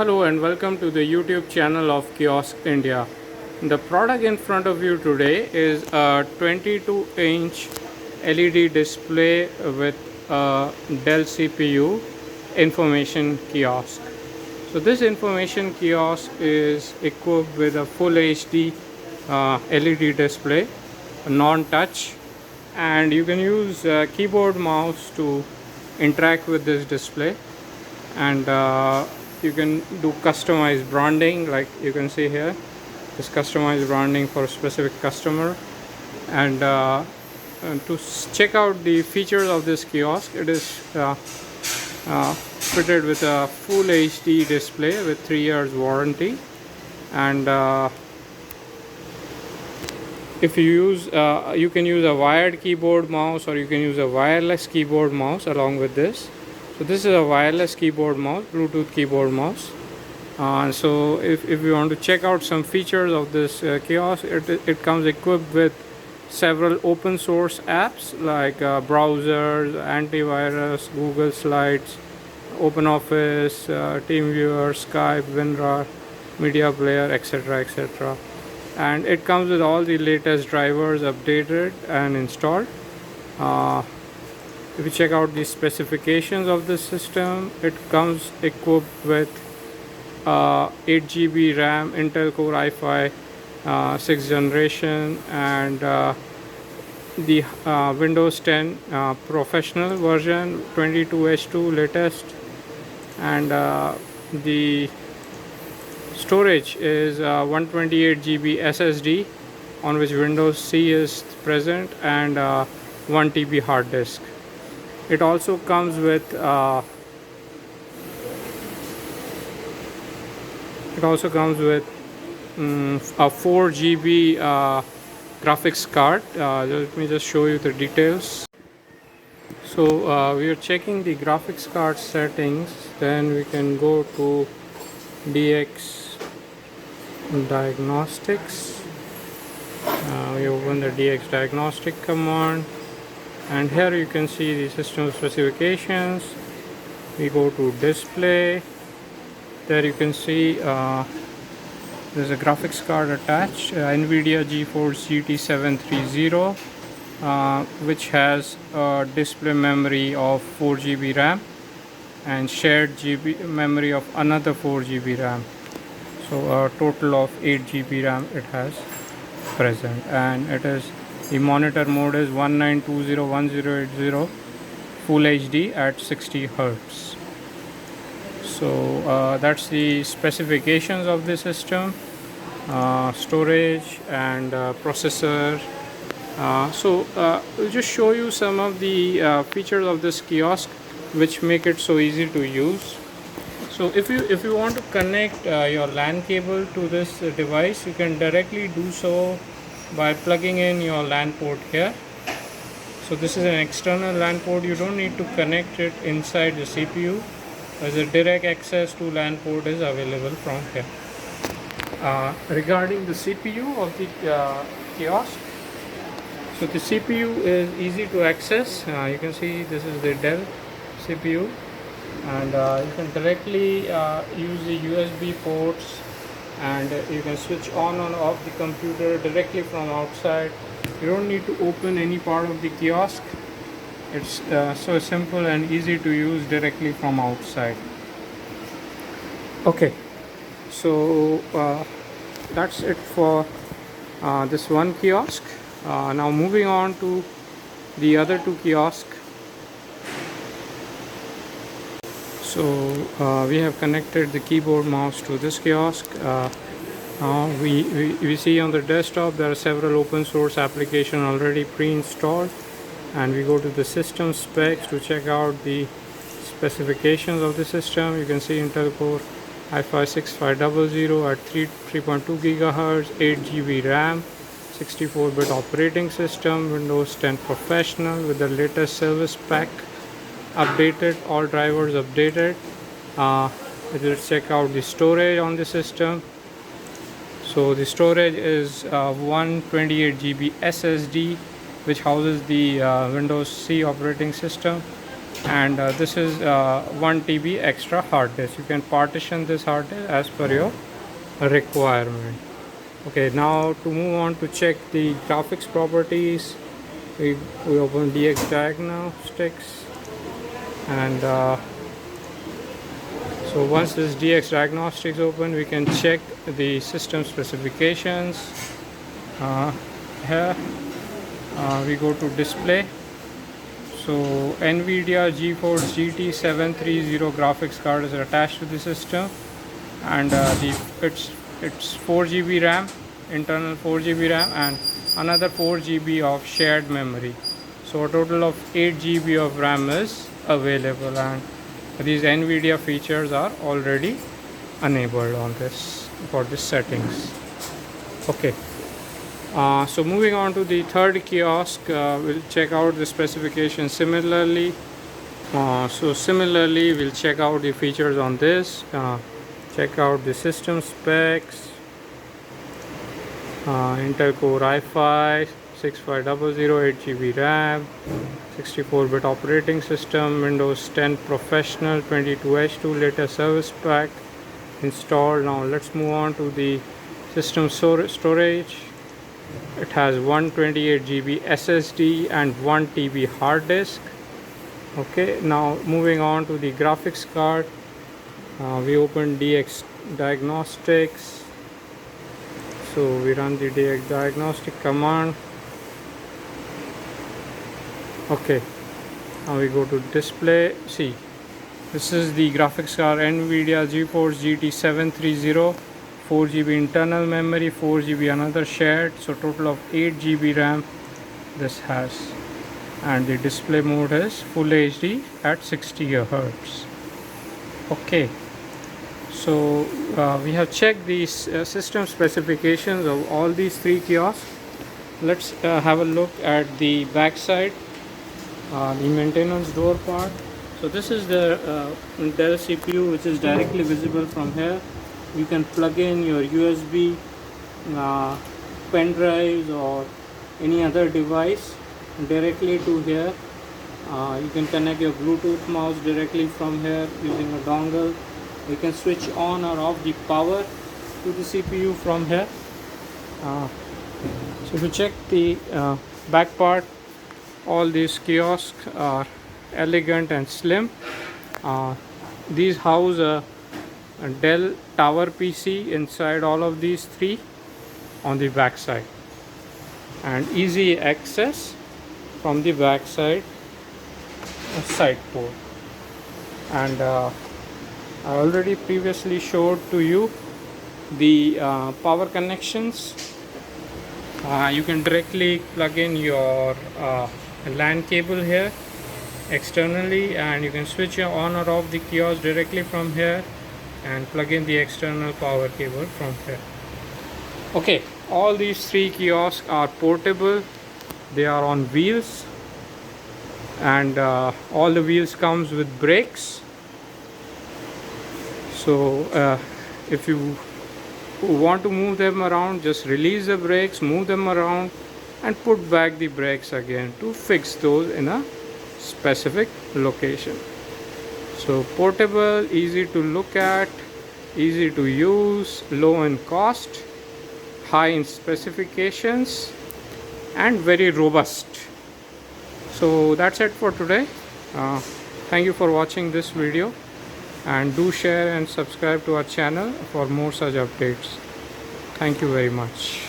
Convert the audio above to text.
Hello and welcome to the YouTube channel of Kiosk India. The product in front of you today is a 22-inch LED display with a Dell CPU information kiosk. So this information kiosk is equipped with a full HD LED display, non-touch, and you can use keyboard mouse to interact with this display, and you can do customized branding, like you can see here, this customized branding for a specific customer. And to check out the features of this kiosk, it is fitted with a full HD display with 3 years warranty. And if you use you can use a wired keyboard mouse, or you can use a wireless keyboard mouse along with this. So this is a wireless keyboard mouse, Bluetooth keyboard mouse. So if you want to check out some features of this kiosk, it comes equipped with several open source apps like browsers, antivirus, Google Slides, OpenOffice, TeamViewer, Skype, WinRAR, Media Player, etc., etc. And it comes with all the latest drivers updated and installed. If you check out the specifications of this system, it comes equipped with 8 GB RAM, Intel Core i5 6th generation, and the Windows 10 professional version 22H2 latest. And the storage is 128 GB SSD on which Windows C is present, and 1 TB hard disk. It also comes with a 4 GB graphics card. Let me just show you the details. So we are checking the graphics card settings, then we can go to DX diagnostics. We open the DX diagnostic command, and here you can see the system specifications. We go to display. There you can see there's a graphics card attached, NVIDIA GeForce GT 730, which has a display memory of 4 GB RAM and shared GB memory of another 4 GB RAM. So a total of 8 GB RAM it has present, and it is, the monitor mode is 19201080 Full HD at 60 Hz. So that's the specifications of the system, storage and processor. We'll just show you some of the features of this kiosk which make it so easy to use. So if you want to connect your LAN cable to this device, you can directly do so by plugging in your LAN port here. So this is an external LAN port. You don't need to connect it inside the CPU, as a direct access to LAN port is available from here. Regarding the CPU of the kiosk, so the CPU is easy to access. You can see this is the Dell CPU, and you can directly use the USB ports, and you can switch on and off the computer directly from outside. You don't need to open any part of the kiosk. It's so simple and easy to use directly from outside. Okay, so that's it for this one kiosk. Now moving on to the other two kiosks. So we have connected the keyboard mouse to this kiosk. We see on the desktop there are several open source applications already pre-installed, and we go to the system specs to check out the specifications of the system. You can see Intel Core i5 6500 at 3.2 GHz, 8 GB RAM, 64-bit operating system, Windows 10 Professional with the latest service pack updated, all drivers updated. Let's check out the storage on the system. So the storage is 128 GB SSD, which houses the Windows C operating system, and this is 1 TB extra hard disk. You can partition this hard disk as per your requirement. Okay, now to move on to check the graphics properties, we open DX Diagnostics, and so once this DX Diagnostics open, we can check the system specifications. Here we go to display. So NVIDIA GeForce GT 730 graphics card is attached to the system, and it's 4 GB RAM, internal 4 GB RAM, and another 4 GB of shared memory. So a total of 8 GB of RAM is available, and these NVIDIA features are already enabled on this for the settings. Okay. So moving on to the third kiosk, we'll check out the specifications similarly. So similarly, we'll check out the features on this. Check out the system specs. Intel Core i5 6500, 8 GB RAM, 64-bit operating system, Windows 10 Professional 22H2 latest service pack installed. Now let's move on to the system storage. It has 128 GB SSD and 1 TB hard disk. Okay, now moving on to the graphics card, we open DX Diagnostics. So we run the DX Diagnostic command. Okay, now we go to display. See, this is the graphics card, NVIDIA GeForce GT 730, 4 GB internal memory, 4 GB another shared, so total of 8 GB RAM this has, and the display mode is full HD at 60 Hz. Okay, so we have checked these system specifications of all these three kiosks. Let's have a look at the back side, the maintenance door part. So this is the Dell CPU, which is directly visible from here. You can plug in your USB pen drives or any other device directly to here. You can connect your Bluetooth mouse directly from here using a dongle. You can switch on or off the power to the CPU from here. So if you check the back part, all these kiosks are elegant and slim. These house a Dell Tower PC inside all of these three on the back side, and easy access from the back side side port. And I already previously showed to you the power connections. You can directly plug in your LAN cable here externally, and you can switch on or off the kiosk directly from here and plug in the external power cable from here. Okay, all these three kiosks are portable. They are on wheels, and all the wheels comes with brakes. So if you want to move them around, just release the brakes, move them around, and put back the brakes again to fix those in a specific location. So portable, easy to look at, easy to use, low in cost, high in specifications, and very robust. So that's it for today. Thank you for watching this video, and do share and subscribe to our channel for more such updates. Thank you very much.